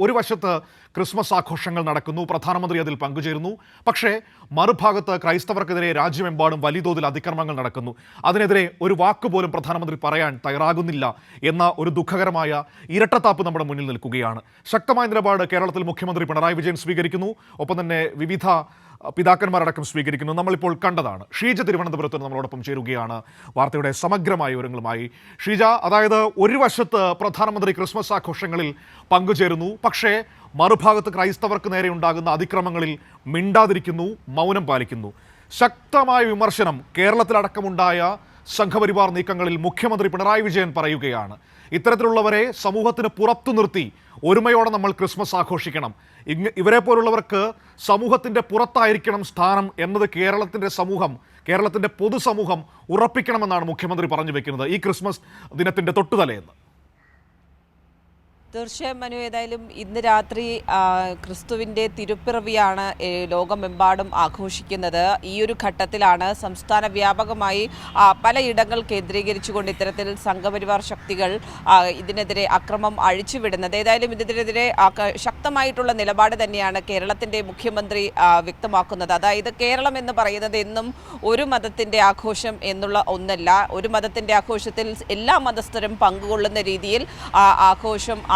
ഒരു വശത്ത് ക്രിസ്മസ് ആഘോഷങ്ങൾ നടക്കുന്നു, പ്രധാനമന്ത്രി അതിൽ പങ്കുചേരുന്നു. പക്ഷേ മറുഭാഗത്ത് ക്രൈസ്തവർക്കെതിരെ രാജ്യമെമ്പാടും വലിയ തോതിൽ അതിക്രമങ്ങൾ നടക്കുന്നു. അതിനെതിരെ ഒരു വാക്കുപോലും പ്രധാനമന്ത്രി പറയാൻ തയ്യാറാകുന്നില്ല എന്ന ഒരു ദുഃഖകരമായ ഇരട്ടത്താപ്പ് നമ്മുടെ മുന്നിൽ നിൽക്കുകയാണ്. ശക്തമായ നിലപാട് കേരളത്തിൽ മുഖ്യമന്ത്രി പിണറായി വിജയൻ സ്വീകരിക്കുന്നു. ഒപ്പം തന്നെ വിവിധ പിതാക്കന്മാരടക്കം സ്വീകരിക്കുന്നു. നമ്മളിപ്പോൾ കണ്ടതാണ്. ഷീജ തിരുവനന്തപുരത്ത് നമ്മളോടൊപ്പം ചേരുകയാണ് വാർത്തയുടെ സമഗ്രമായ വിവരങ്ങളുമായി. ഷീജ, അതായത് ഒരു വശത്ത് പ്രധാനമന്ത്രി ക്രിസ്മസ് ആഘോഷങ്ങളിൽ പങ്കുചേരുന്നു, പക്ഷേ മറുഭാഗത്ത് ക്രൈസ്തവർക്ക് നേരെ ഉണ്ടാകുന്ന അതിക്രമങ്ങളിൽ മിണ്ടാതിരിക്കുന്നു, മൗനം പാലിക്കുന്നു. ശക്തമായ വിമർശനം കേരളത്തിലടക്കമുണ്ടായ സംഘപരിവാർ നീക്കങ്ങളിൽ മുഖ്യമന്ത്രി പിണറായി വിജയൻ പറയുകയാണ്. ഇത്തരത്തിലുള്ളവരെ സമൂഹത്തിന് പുറത്തു നിർത്തി ഒരുമയോടെ നമ്മൾ ക്രിസ്മസ് ആഘോഷിക്കണം. ഇവരെ പോലുള്ളവർക്ക് സമൂഹത്തിൻ്റെ പുറത്തായിരിക്കണം സ്ഥാനം എന്നത് കേരളത്തിൻ്റെ പൊതുസമൂഹം ഉറപ്പിക്കണമെന്നാണ് മുഖ്യമന്ത്രി പറഞ്ഞു വെക്കുന്നത് ഈ ക്രിസ്മസ് ദിനത്തിൻ്റെ തൊട്ടുതലേന്ന്. തീർച്ചയായും മനു, ഏതായാലും ഇന്ന് രാത്രി ക്രിസ്തുവിൻ്റെ തിരുപ്പിറവിയാണ് ലോകമെമ്പാടും ആഘോഷിക്കുന്നത്. ഈ ഒരു ഘട്ടത്തിലാണ് സംസ്ഥാന വ്യാപകമായി പലയിടങ്ങൾ കേന്ദ്രീകരിച്ചുകൊണ്ട് ഇത്തരത്തിൽ സംഘപരിവാർ ശക്തികൾ ഇതിനെതിരെ അക്രമം അഴിച്ചുവിടുന്നത്. ഏതായാലും ഇതിനെതിരെ ശക്തമായിട്ടുള്ള നിലപാട് തന്നെയാണ് കേരളത്തിൻ്റെ മുഖ്യമന്ത്രി വ്യക്തമാക്കുന്നത്. അതായത് കേരളം എന്ന് പറയുന്നത് എന്നും ഒരു മതത്തിൻ്റെ ആഘോഷം എന്നുള്ള ഒന്നല്ല. ഒരു മതത്തിൻ്റെ ആഘോഷത്തിൽ എല്ലാ മതസ്ഥരും പങ്കുകൊള്ളുന്ന രീതിയിൽ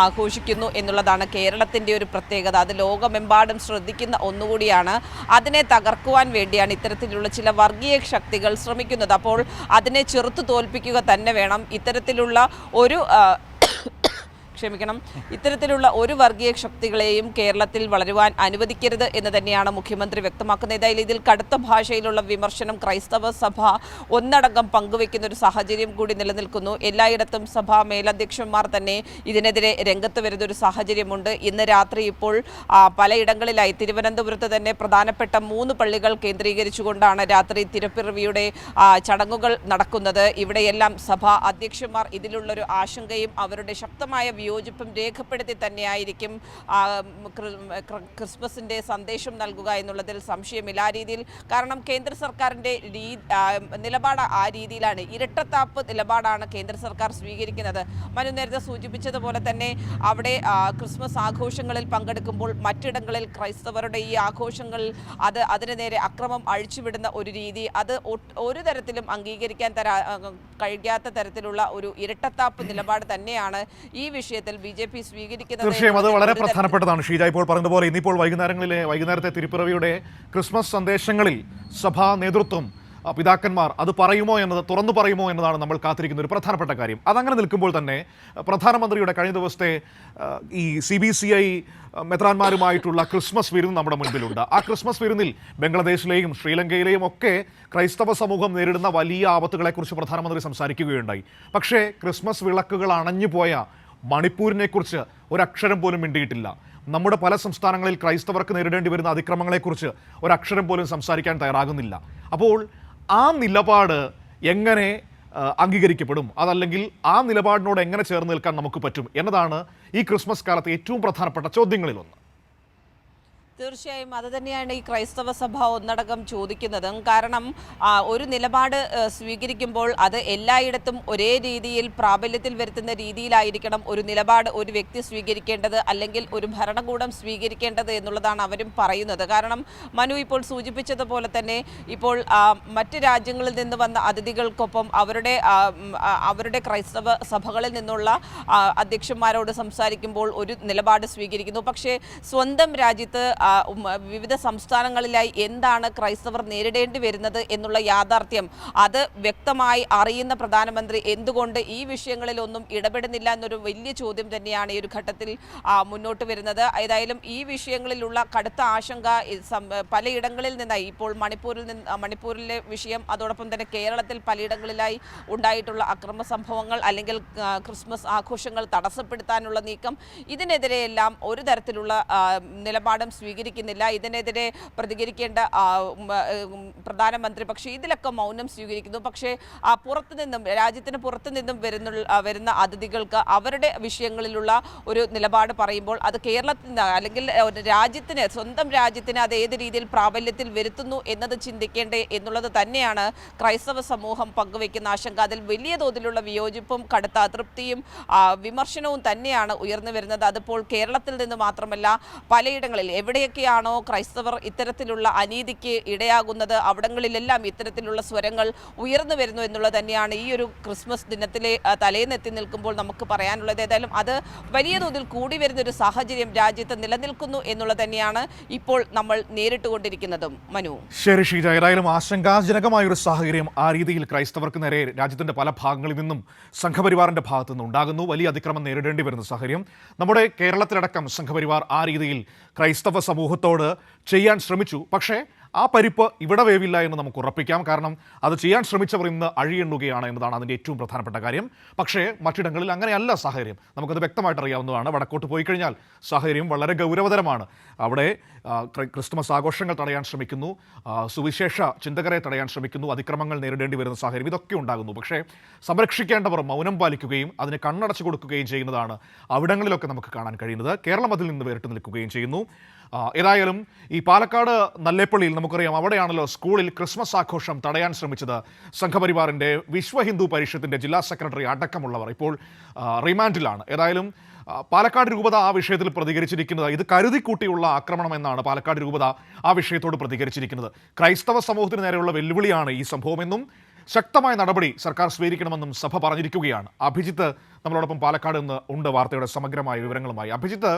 ആഘോഷിക്കുന്നു എന്നുള്ളതാണ് കേരളത്തിൻ്റെ ഒരു പ്രത്യേകത. അത് ലോകമെമ്പാടും ശ്രദ്ധിക്കുന്ന ഒന്നുകൂടിയാണ്. അതിനെ തകർക്കുവാൻ വേണ്ടിയാണ് ഇത്തരത്തിലുള്ള ചില വർഗീയ ശക്തികൾ ശ്രമിക്കുന്നത്. അപ്പോൾ അതിനെ ചെറുത്തു തോൽപ്പിക്കുക തന്നെ വേണം. ഇത്തരത്തിലുള്ള ഒരു വർഗീയ ശക്തികളെയും കേരളത്തിൽ വളരുവാൻ അനുവദിക്കരുത് എന്ന് തന്നെയാണ് മുഖ്യമന്ത്രി വ്യക്തമാക്കുന്നത്. ഏതായാലും ഇതിൽ കടുത്ത ഭാഷയിലുള്ള വിമർശനം ക്രൈസ്തവ സഭ ഒന്നടങ്കം പങ്കുവെക്കുന്ന ഒരു സാഹചര്യം കൂടി നിലനിൽക്കുന്നു. എല്ലായിടത്തും സഭാ മേലധ്യക്ഷന്മാർ തന്നെ ഇതിനെതിരെ രംഗത്ത് വരുന്ന ഒരു സാഹചര്യമുണ്ട്. ഇന്ന് രാത്രി ഇപ്പോൾ പലയിടങ്ങളിലായി തിരുവനന്തപുരത്ത് തന്നെ പ്രധാനപ്പെട്ട 3 പള്ളികൾ കേന്ദ്രീകരിച്ചുകൊണ്ടാണ് രാത്രി തിരുപ്പിറവിയുടെ ചടങ്ങുകൾ നടക്കുന്നത്. ഇവിടെയെല്ലാം സഭാ അധ്യക്ഷന്മാർ ഇതിലുള്ളൊരു ആശങ്കയും അവരുടെ ശക്തമായ വിയോജിപ്പും രേഖപ്പെടുത്തി തന്നെയായിരിക്കും ക്രിസ്മസിൻ്റെ സന്ദേശം നൽകുക എന്നുള്ളതിൽ സംശയമില്ല. ആ രീതിയിൽ, കാരണം കേന്ദ്ര സർക്കാരിൻ്റെ നിലപാട് ആ രീതിയിലാണ്. ഇരട്ടത്താപ്പ് നിലപാടാണ് കേന്ദ്ര സർക്കാർ സ്വീകരിക്കുന്നത്. മനു നേരത്തെ സൂചിപ്പിച്ചതുപോലെ തന്നെ അവിടെ ക്രിസ്മസ് ആഘോഷങ്ങളിൽ പങ്കെടുക്കുമ്പോൾ മറ്റിടങ്ങളിൽ ക്രൈസ്തവരുടെ ഈ ആഘോഷങ്ങൾ അതിന് നേരെ അക്രമം അഴിച്ചുവിടുന്ന ഒരു രീതി, അത് ഒരു തരത്തിലും അംഗീകരിക്കാൻ കഴിയാത്ത തരത്തിലുള്ള ഒരു ഇരട്ടത്താപ്പ് നിലപാട് തന്നെയാണ് ഈ വിഷയത്തിൽ ബിജെപി സ്വീകരിക്കുന്നത്. തീർച്ചയായും അത് വളരെ പ്രധാനപ്പെട്ടതാണ്. ഷീജ ഇപ്പോൾ പറഞ്ഞതുപോലെ ഇന്നിപ്പോൾ വൈകുന്നേരത്തെ തിരുപ്പിറവിയുടെ ക്രിസ്മസ് സന്ദേശങ്ങളിൽ സഭാ നേതൃത്വം, പിതാക്കന്മാർ അത് തുറന്നു പറയുമോ എന്നതാണ് നമ്മൾ കാത്തിരിക്കുന്ന ഒരു പ്രധാനപ്പെട്ട കാര്യം. അതങ്ങനെ നിൽക്കുമ്പോൾ തന്നെ പ്രധാനമന്ത്രിയുടെ കഴിഞ്ഞ ദിവസത്തെ ഈ CBCI മെത്രാന്മാരുമായിട്ടുള്ള ക്രിസ്മസ് വിരുന്ന് നമ്മുടെ മുൻപിലുണ്ട്. ആ ക്രിസ്മസ് വിരുന്നിൽ ബംഗ്ലാദേശിലെയും ശ്രീലങ്കയിലെയും ഒക്കെ ക്രൈസ്തവ സമൂഹം നേരിടുന്ന വലിയ ആപത്തുകളെക്കുറിച്ച് പ്രധാനമന്ത്രി സംസാരിക്കുകയുണ്ടായി. പക്ഷേ ക്രിസ്മസ് വിളക്കുകൾ അണഞ്ഞുപോയ മണിപ്പൂരിനെക്കുറിച്ച് ഒരക്ഷരം പോലും മിണ്ടിയിട്ടില്ല. നമ്മുടെ പല സംസ്ഥാനങ്ങളിൽ ക്രൈസ്തവർക്ക് നേരിടേണ്ടി വരുന്ന അതിക്രമങ്ങളെക്കുറിച്ച് ഒരക്ഷരം പോലും സംസാരിക്കാൻ തയ്യാറാകുന്നില്ല. അപ്പോൾ ആ നിലപാട് എങ്ങനെ അംഗീകരിക്കപ്പെടും, അതല്ലെങ്കിൽ ആ നിലപാടിനോട് എങ്ങനെ ചേർന്ന് നിൽക്കാൻ നമുക്ക് പറ്റും എന്നതാണ് ഈ ക്രിസ്മസ് കാലത്തെ ഏറ്റവും പ്രധാനപ്പെട്ട ചോദ്യങ്ങളിലൊന്ന്. തീർച്ചയായും അത് തന്നെയാണ് ഈ ക്രൈസ്തവ സഭ ഒന്നടങ്കം ചോദിക്കുന്നതും. കാരണം ഒരു നിലപാട് സ്വീകരിക്കുമ്പോൾ അത് എല്ലായിടത്തും ഒരേ രീതിയിൽ പ്രാബല്യത്തിൽ വരുത്തുന്ന രീതിയിലായിരിക്കണം ഒരു നിലപാട് ഒരു വ്യക്തി സ്വീകരിക്കേണ്ടത്, അല്ലെങ്കിൽ ഒരു ഭരണകൂടം സ്വീകരിക്കേണ്ടത് എന്നുള്ളതാണ് അവരും പറയുന്നത്. കാരണം മനു ഇപ്പോൾ സൂചിപ്പിച്ചതുപോലെ തന്നെ ഇപ്പോൾ മറ്റ് രാജ്യങ്ങളിൽ നിന്ന് വന്ന അതിഥികൾക്കൊപ്പം അവരുടെ ക്രൈസ്തവ സഭകളിൽ നിന്നുള്ള അധ്യക്ഷന്മാരോട് സംസാരിക്കുമ്പോൾ ഒരു നിലപാട് സ്വീകരിക്കുന്നു. പക്ഷേ സ്വന്തം രാജ്യത്ത് വിവിധ സംസ്ഥാനങ്ങളിലായി എന്താണ് ക്രൈസ്തവർ നേരിടേണ്ടി വരുന്നത് എന്നുള്ള യാഥാർത്ഥ്യം അത് വ്യക്തമായി അറിയുന്ന പ്രധാനമന്ത്രി എന്തുകൊണ്ട് ഈ വിഷയങ്ങളിലൊന്നും ഇടപെടുന്നില്ല എന്നൊരു വലിയ ചോദ്യം തന്നെയാണ് ഈ ഒരു ഘട്ടത്തിൽ മുന്നോട്ട് വരുന്നത്. ഏതായാലും ഈ വിഷയങ്ങളിലുള്ള കടുത്ത ആശങ്ക പലയിടങ്ങളിൽ നിന്നായി, ഇപ്പോൾ മണിപ്പൂരിലെ വിഷയം, അതോടൊപ്പം തന്നെ കേരളത്തിൽ പലയിടങ്ങളിലായി ഉണ്ടായിട്ടുള്ള അക്രമ സംഭവങ്ങൾ അല്ലെങ്കിൽ ക്രിസ്മസ് ആഘോഷങ്ങൾ തടസ്സപ്പെടുത്താനുള്ള നീക്കം, ഇതിനെതിരെയെല്ലാം ഒരു തരത്തിലുള്ള നിലപാടും സ്വീകരിക്കുന്നില്ല. ഇതിനെതിരെ പ്രതികരിക്കേണ്ട പ്രധാനമന്ത്രി പക്ഷേ ഇതിലൊക്കെ മൗനം സ്വീകരിക്കുന്നു. പക്ഷേ പുറത്തുനിന്നും രാജ്യത്തിന് പുറത്തുനിന്നും വരുന്ന അതിഥികൾക്ക് അവരുടെ വിഷയങ്ങളിലുള്ള ഒരു നിലപാട് പറയുമ്പോൾ അത് കേരളത്തിന് അല്ലെങ്കിൽ സ്വന്തം രാജ്യത്തിന് അത് ഏത് രീതിയിൽ പ്രാബല്യത്തിൽ വരുത്തുന്നു എന്നത് ചിന്തിക്കേണ്ടേ എന്നുള്ളത് തന്നെയാണ് ക്രൈസ്തവ സമൂഹം പങ്കുവയ്ക്കുന്ന ആശങ്ക. അതിൽ വലിയ തോതിലുള്ള വിയോജിപ്പും കടുത്ത അതൃപ്തിയും വിമർശനവും തന്നെയാണ് ഉയർന്നു വരുന്നത്. അതിപ്പോൾ കേരളത്തിൽ നിന്ന് മാത്രമല്ല, പലയിടങ്ങളിൽ എവിടെയൊക്കെയാണോ ക്രൈസ്തവർ ഇത്തരത്തിലുള്ള അനീതിക്ക് ഇടയാകുന്നത് അവിടങ്ങളിലെല്ലാം ഇത്തരത്തിലുള്ള സ്വരങ്ങൾ ഉയർന്നു വരുന്നു എന്നുള്ളത് തന്നെയാണ് ഈ ഒരു ക്രിസ്മസ് ദിനത്തിലെ തലേന്നെത്തി നിൽക്കുമ്പോൾ നമുക്ക് പറയാനുള്ളത്. ഏതായാലും അത് വലിയ തോതിൽ കൂടി വരുന്നൊരു സാഹചര്യം രാജ്യത്ത് നിലനിൽക്കുന്നു എന്നുള്ളത് തന്നെയാണ് ഇപ്പോൾ നമ്മൾ നേരിട്ടുകൊണ്ടിരിക്കുന്നതും. മനു, ശരി ഷീജ, ഏതായാലും ആശങ്കാജനകമായ ഒരു സാഹചര്യം ആ രീതിയിൽ ക്രൈസ്തവർക്ക് നേരെ രാജ്യത്തിന്റെ പല ഭാഗങ്ങളിൽ നിന്നും സംഘപരിവാറിന്റെ ഭാഗത്തു നിന്നും ഉണ്ടാകുന്നു. വലിയ അതിക്രമം നേരിടേണ്ടി വരുന്ന സാഹചര്യം നമ്മുടെ കേരളത്തിലടക്കം സംഘപരിവാർ ആ രീതിയിൽ ക്രൈസ്തവ സമൂഹത്തോട് ചെയ്യാൻ ശ്രമിച്ചു. പക്ഷേ ആ പരിപ്പ് ഇവിടെ വേവില്ല എന്ന് നമുക്ക് ഉറപ്പിക്കാം. കാരണം അത് ചെയ്യാൻ ശ്രമിച്ചവർ ഇന്ന് അഴിയെണ്ണുകയാണ് എന്നതാണ് അതിൻ്റെ ഏറ്റവും പ്രധാനപ്പെട്ട കാര്യം. പക്ഷേ മറ്റിടങ്ങളിൽ അങ്ങനെയല്ല സാഹചര്യം. നമുക്കത് വ്യക്തമായിട്ട് അറിയാവുന്നതാണ്. വടക്കോട്ട് പോയി കഴിഞ്ഞാൽ സാഹചര്യം വളരെ ഗൗരവതരമാണ്. അവിടെ ക്രിസ്തുമസ് ആഘോഷങ്ങൾ തടയാൻ ശ്രമിക്കുന്നു, സുവിശേഷ ചിന്തകരെ തടയാൻ ശ്രമിക്കുന്നു, അതിക്രമങ്ങൾ നേരിടേണ്ടി വരുന്ന സാഹചര്യം ഇതൊക്കെ ഉണ്ടാകുന്നു. പക്ഷേ സംരക്ഷിക്കേണ്ടവർ മൗനം പാലിക്കുകയും അതിന് കണ്ണടച്ചു കൊടുക്കുകയും ചെയ്യുന്നതാണ് അവിടങ്ങളിലൊക്കെ നമുക്ക് കാണാൻ കഴിയുന്നത്. കേരളം അതിൽ നിന്ന് വേറിട്ട് നിൽക്കുകയും ചെയ്യുന്നു. ഏതായാലും ഈ പാലക്കാട് നല്ലേപ്പള്ളിയിൽ നമുക്കറിയാം, അവിടെയാണല്ലോ സ്കൂളിൽ ക്രിസ്മസ് ആഘോഷം തടയാൻ ശ്രമിച്ചത് സംഘപരിവാറിൻ്റെ വിശ്വ ഹിന്ദു പരിഷത്തിൻ്റെ ജില്ലാ സെക്രട്ടറി അടക്കമുള്ളവർ ഇപ്പോൾ റിമാൻഡിലാണ്. ഏതായാലും പാലക്കാട് രൂപത ആ വിഷയത്തിൽ പ്രതികരിച്ചിരിക്കുന്നത് ഇത് കരുതിക്കൂട്ടിയുള്ള ആക്രമണം എന്നാണ് പാലക്കാട് രൂപത ആ വിഷയത്തോട് പ്രതികരിച്ചിരിക്കുന്നത്. ക്രൈസ്തവ സമൂഹത്തിന് നേരെയുള്ള വെല്ലുവിളിയാണ് ഈ സംഭവമെന്നും ശക്തമായ നടപടി സർക്കാർ സ്വീകരിക്കണമെന്നും സഭ പറഞ്ഞിരിക്കുകയാണ്. അഭിജിത്ത് നമ്മളോടൊപ്പം പാലക്കാട് നിന്ന് ഉണ്ട് വാർത്തയുടെ സമഗ്രമായ വിവരങ്ങളുമായി. അഭിജിത്ത്,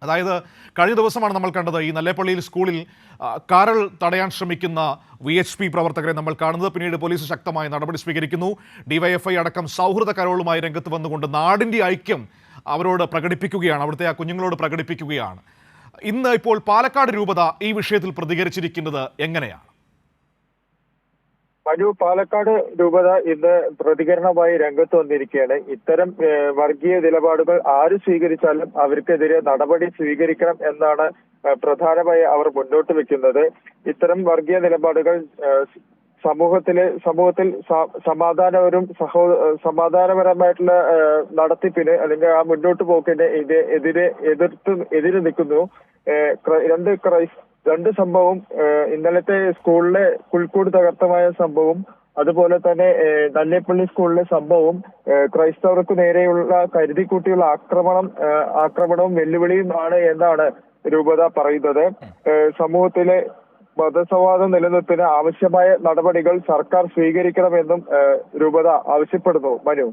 അതായത് കഴിഞ്ഞ ദിവസമാണ് നമ്മൾ കണ്ടത് ഈ നല്ലേപ്പള്ളിയിൽ സ്കൂളിൽ കാരൽ തടയാൻ ശ്രമിക്കുന്ന VHP പ്രവർത്തകരെ നമ്മൾ കാണുന്നത്. പിന്നീട് പോലീസ് ശക്തമായ നടപടി സ്വീകരിക്കുന്നു. DYFI അടക്കം സൗഹൃദ കരോളുമായി രംഗത്ത് വന്നുകൊണ്ട് നാടിൻ്റെ ഐക്യം അവരോട് പ്രകടിപ്പിക്കുകയാണ്, അവിടുത്തെ ആ കുഞ്ഞുങ്ങളോട് പ്രകടിപ്പിക്കുകയാണ്. ഇന്ന് ഇപ്പോൾ പാലക്കാട് രൂപത ഈ വിഷയത്തിൽ പ്രതികരിച്ചിരിക്കുന്നത് എങ്ങനെയാണ്? മനു, പാലക്കാട് രൂപത ഇന്ന് പ്രതികരണമായി രംഗത്ത് വന്നിരിക്കുകയാണ്. ഇത്തരം വർഗീയ നിലപാടുകൾ ആര് സ്വീകരിച്ചാലും അവർക്കെതിരെ നടപടി സ്വീകരിക്കണം എന്നാണ് പ്രധാനമായി അവർ മുന്നോട്ട് വെക്കുന്നത്. ഇത്തരം വർഗീയ നിലപാടുകൾ സമൂഹത്തിൽ സമാധാനപരമായിട്ടുള്ള നടത്തിപ്പിന് അല്ലെങ്കിൽ ആ മുന്നോട്ട് പോക്കിന് എതിര് നിൽക്കുന്നു. രണ്ട് സംഭവം, ഇന്നലത്തെ സ്കൂളിലെ പുൽക്കൂട് തകർത്തമായ സംഭവം, അതുപോലെ തന്നെ നല്ലേപ്പള്ളി സ്കൂളിലെ സംഭവം ക്രൈസ്തവർക്ക് നേരെയുള്ള കരുതിക്കൂട്ടിയുള്ള ആക്രമണവും വെല്ലുവിളിയും ആണ് എന്നാണ് രൂപത പറയുന്നത്. സമൂഹത്തിലെ മതസൗഹാർദ്ദം നിലനിർത്തുന്ന ആവശ്യമായ നടപടികൾ സർക്കാർ സ്വീകരിക്കണമെന്നും രൂപത ആവശ്യപ്പെടുന്നു. മനു.